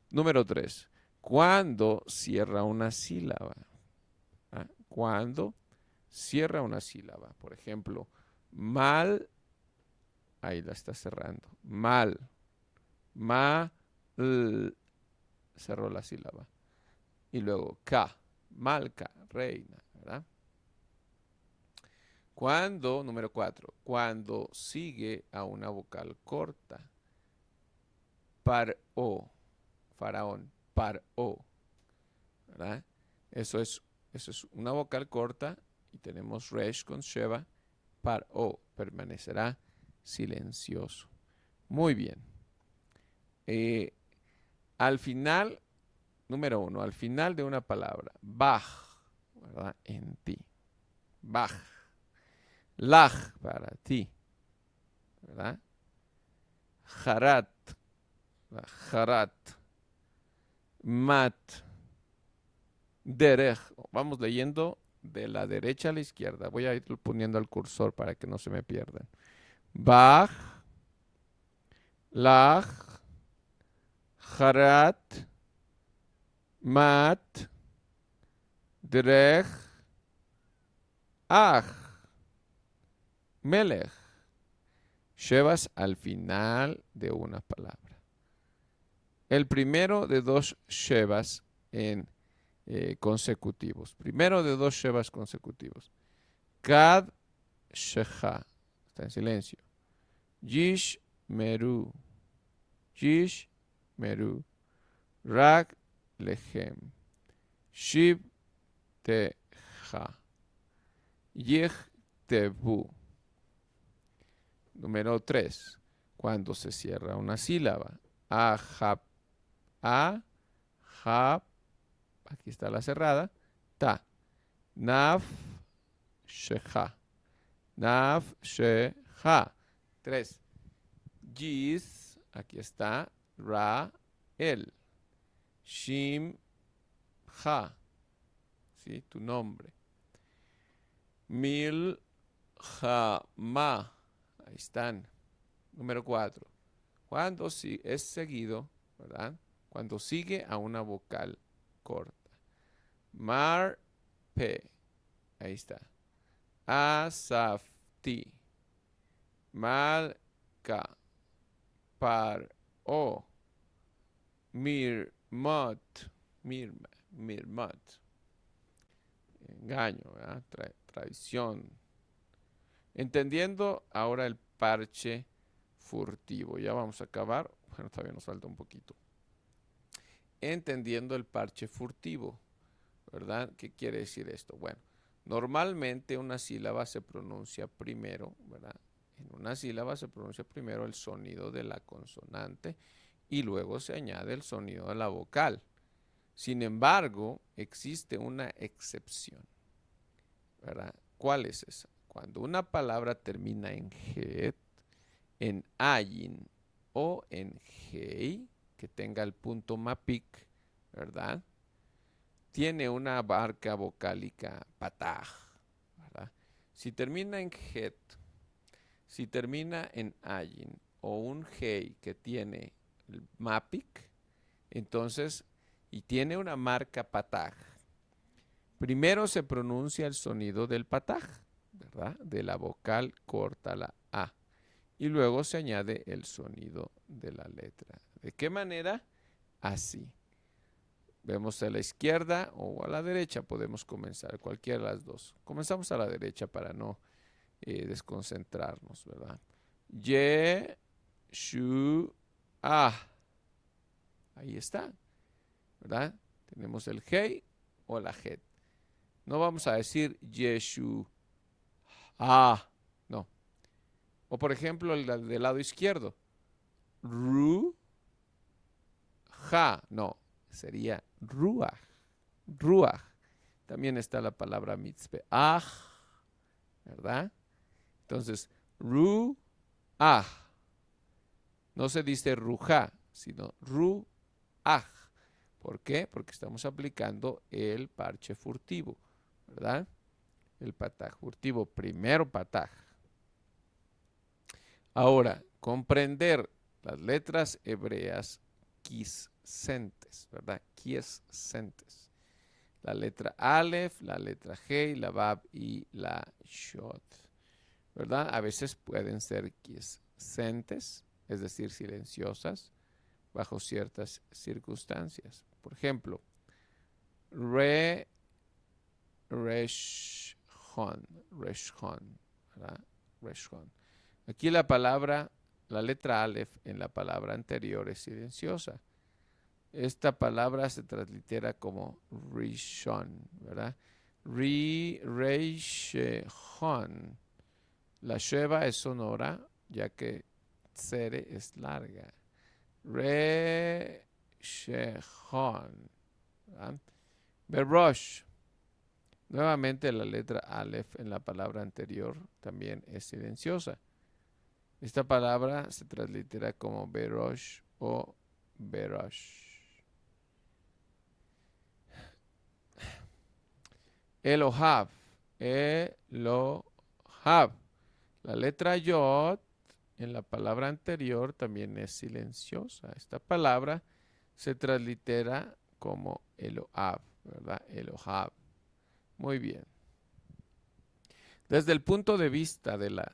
Número 3. Cuando cierra una sílaba. ¿Ah? Cuando cierra una sílaba. Por ejemplo, mal, ahí la está cerrando. Mal, ma, cerró la sílaba. Y luego ka, malca, reina, ¿verdad? Cuando, número 4, cuando sigue a una vocal corta. Par-o, faraón, par-o, ¿verdad? Eso es una vocal corta y tenemos resh con sheva, par-o, permanecerá silencioso. Muy bien. al final, número 1, al final de una palabra, baj, ¿verdad? En ti, baj, laj, para ti, ¿verdad? Jarat, jarat, mat, derech. Vamos leyendo de la derecha a la izquierda. Voy a ir poniendo el cursor para que no se me pierdan. Baj, laj, jarat, mat, derech, aj, melech. Shevas al final de una palabra. El primero de dos shevas en consecutivos. Primero de dos shevas consecutivos. Kad shecha. Está en silencio. Yish meru. Yish meru. Rag lechem. Shib teja. Yich tebu. Número 3. Cuando se cierra una sílaba. Ahab. Ahab. Aquí está la cerrada. Ta. Naf. Sheja. Naf. Sheja. 3. Gis. Aquí está. Ra. El. Shim. Ja. ¿Sí? Tu nombre. Mil. Ja. Ma. Ahí están. Número 4. Cuando es seguido, ¿verdad? Cuando sigue a una vocal corta. Mar, pe. Ahí está. Asafti. Malka. Par, o. Mirmot. Mirmot. Engaño, ¿verdad? Traición. Entendiendo ahora el parche furtivo. Ya vamos a acabar. Bueno, todavía nos falta un poquito. Entendiendo el parche furtivo, ¿verdad? ¿Qué quiere decir esto? Bueno, normalmente una sílaba se pronuncia primero, ¿verdad? En una sílaba se pronuncia primero el sonido de la consonante y luego se añade el sonido de la vocal. Sin embargo, existe una excepción, ¿verdad? ¿Cuál es esa? Cuando una palabra termina en het, en ayin o en hei, que tenga el punto mapik, ¿verdad? Tiene una marca vocálica pataj, ¿verdad? Si termina en het, si termina en ayin o un hei que tiene el mapik, entonces, y tiene una marca pataj, primero se pronuncia el sonido del pataj, ¿verdad? De la vocal corta, la A. Y luego se añade el sonido de la letra. ¿De qué manera? Así. Vemos a la izquierda o a la derecha, podemos comenzar, cualquiera de las dos. Comenzamos a la derecha para no desconcentrarnos, ¿verdad? Ye, shu, ah. Ahí está, ¿verdad? Tenemos el hei o la het. No vamos a decir Yeshu, ah, no. O por ejemplo, el del lado izquierdo. Ru, ja, no. Sería ruach. Ruach. También está la palabra mitzvah. ¿Verdad? Entonces, ruach. No se dice ruja, sino ruach. ¿Por qué? Porque estamos aplicando el parche furtivo, ¿verdad? El pataj furtivo, primero pataj. Ahora, comprender las letras hebreas quiscentes, ¿verdad? Quiscentes. La letra Aleph, la letra Hei, la Bab y la Shot, ¿verdad? A veces pueden ser quiscentes, es decir, silenciosas, bajo ciertas circunstancias. Por ejemplo, Re, Reshon, ¿verdad? Reshon. Aquí la palabra, la letra Aleph en la palabra anterior es silenciosa. Esta palabra se translitera como Rishon, ¿verdad? Reishon. La sheva es sonora, ya que tsere es larga. Reshon. shehon. Berosh. Nuevamente la letra Aleph en la palabra anterior también es silenciosa. Esta palabra se translitera como Berosh o Berosh. Elohab. Elohab. La letra Yod en la palabra anterior también es silenciosa. Esta palabra se translitera como Elohab, ¿verdad? Elohab. Muy bien. Desde el punto de vista de la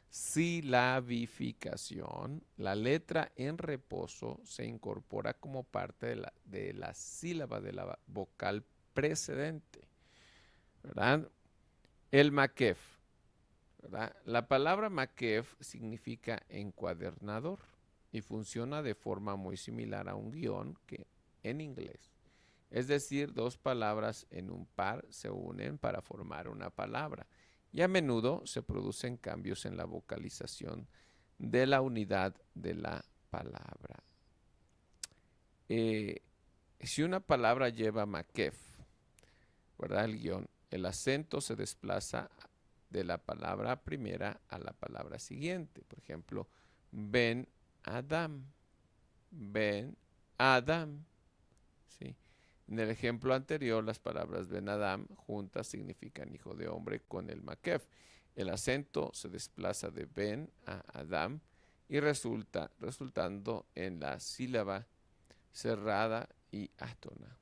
silabificación, la letra en reposo se incorpora como parte de la sílaba de la vocal precedente, ¿verdad? El makef, ¿verdad? La palabra makef significa encuadernador y funciona de forma muy similar a un guión que en inglés. Es decir, dos palabras en un par se unen para formar una palabra y a menudo se producen cambios en la vocalización de la unidad de la palabra. Si una palabra lleva makef, ¿verdad? El guión, el acento se desplaza de la palabra primera a la palabra siguiente. Por ejemplo, Ben Adam, Ben Adam. ¿Sí? En el ejemplo anterior, las palabras Ben Adam juntas significan hijo de hombre con el makef. El acento se desplaza de Ben a Adam y resultando en la sílaba cerrada y átona.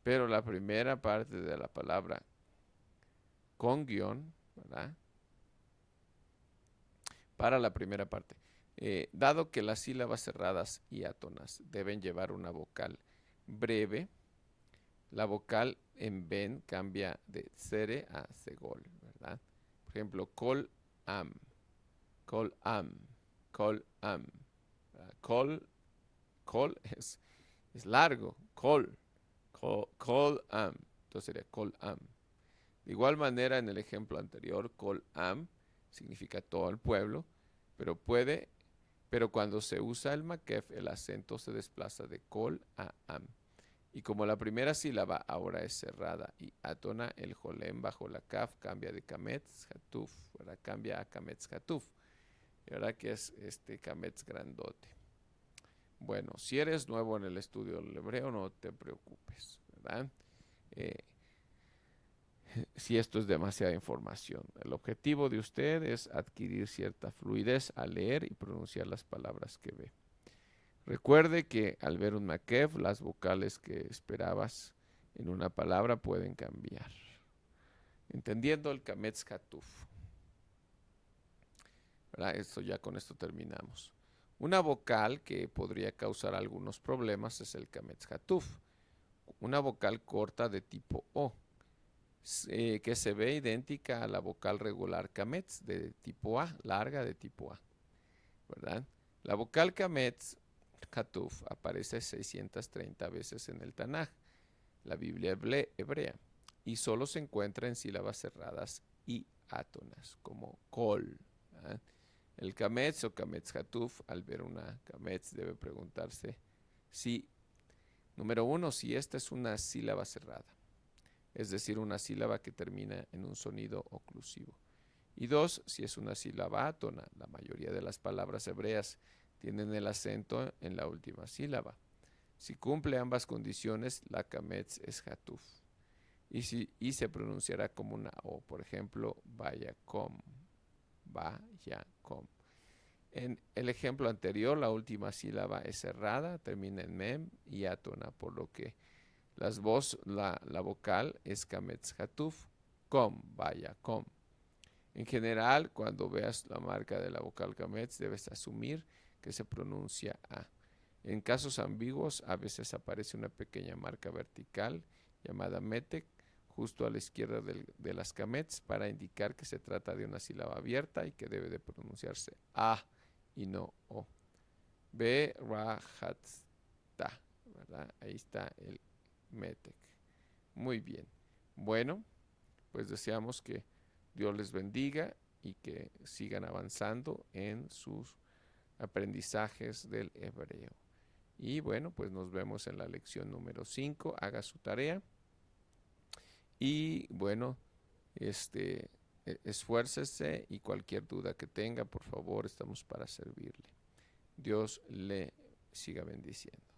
Pero la primera parte de la palabra con guión, ¿verdad? Para la primera parte. Dado que las sílabas cerradas y átonas deben llevar una vocal breve, la vocal en Ben cambia de cere a segol, ¿verdad? Por ejemplo, kol am, kol am, kol am. Kol es largo, kol am. Entonces sería kol am. De igual manera, en el ejemplo anterior, kol am significa todo el pueblo, pero cuando se usa el makef, el acento se desplaza de kol a am. Y como la primera sílaba ahora es cerrada y átona, el jolem bajo la kaf cambia de kametz hatuf, ¿verdad? Cambia a kametz hatuf. Y ahora que es este kametz grandote. Bueno, si eres nuevo en el estudio del hebreo, no te preocupes, ¿verdad? Si esto es demasiada información. El objetivo de usted es adquirir cierta fluidez al leer y pronunciar las palabras que ve. Recuerde que al ver un makef, las vocales que esperabas en una palabra pueden cambiar. Entendiendo el kametz hatuf. Con esto terminamos. Una vocal que podría causar algunos problemas es el kametz hatuf. Una vocal corta de tipo O, que se ve idéntica a la vocal regular kametz de tipo A, larga de tipo A, ¿verdad? La vocal kametz hatuf aparece 630 veces en el Tanaj, la Biblia hebrea, y solo se encuentra en sílabas cerradas y átonas, como kol. ¿Verdad? El kametz o kametz hatuf, al ver una kametz, debe preguntarse si, número uno, si esta es una sílaba cerrada, es decir, una sílaba que termina en un sonido oclusivo. Y dos, si es una sílaba átona. La mayoría de las palabras hebreas tienen el acento en la última sílaba. Si cumple ambas condiciones, la kametz es hatuf. Y se pronunciará como una O. Por ejemplo, vayakom. Vayakom. En el ejemplo anterior, la última sílaba es cerrada, termina en mem y átona, por lo que la vocal es kametz hatuf, com, vayakom. En general, cuando veas la marca de la vocal kametz, debes asumir que se pronuncia A. En casos ambiguos, a veces aparece una pequeña marca vertical llamada metek justo a la izquierda de las kametz para indicar que se trata de una sílaba abierta y que debe de pronunciarse A y no O. Berahatsta, ¿verdad? Ahí está el metek. Muy bien. Bueno, pues deseamos que Dios les bendiga y que sigan avanzando en sus aprendizajes del hebreo. Y bueno, pues nos vemos en la lección número 5. Haga su tarea. Y bueno, esfuércese, y cualquier duda que tenga, por favor, estamos para servirle. Dios le siga bendiciendo.